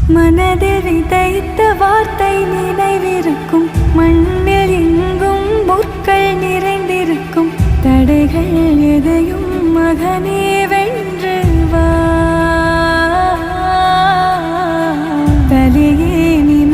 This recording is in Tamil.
மனதில் விதைத்த வார்த்தை நினைவிருக்கும். மண்ணில் எங்கும் முற்கள் நிறைந்திருக்கும். தடைகள் எதையும் மகனே வென்று வா. தலையே நீ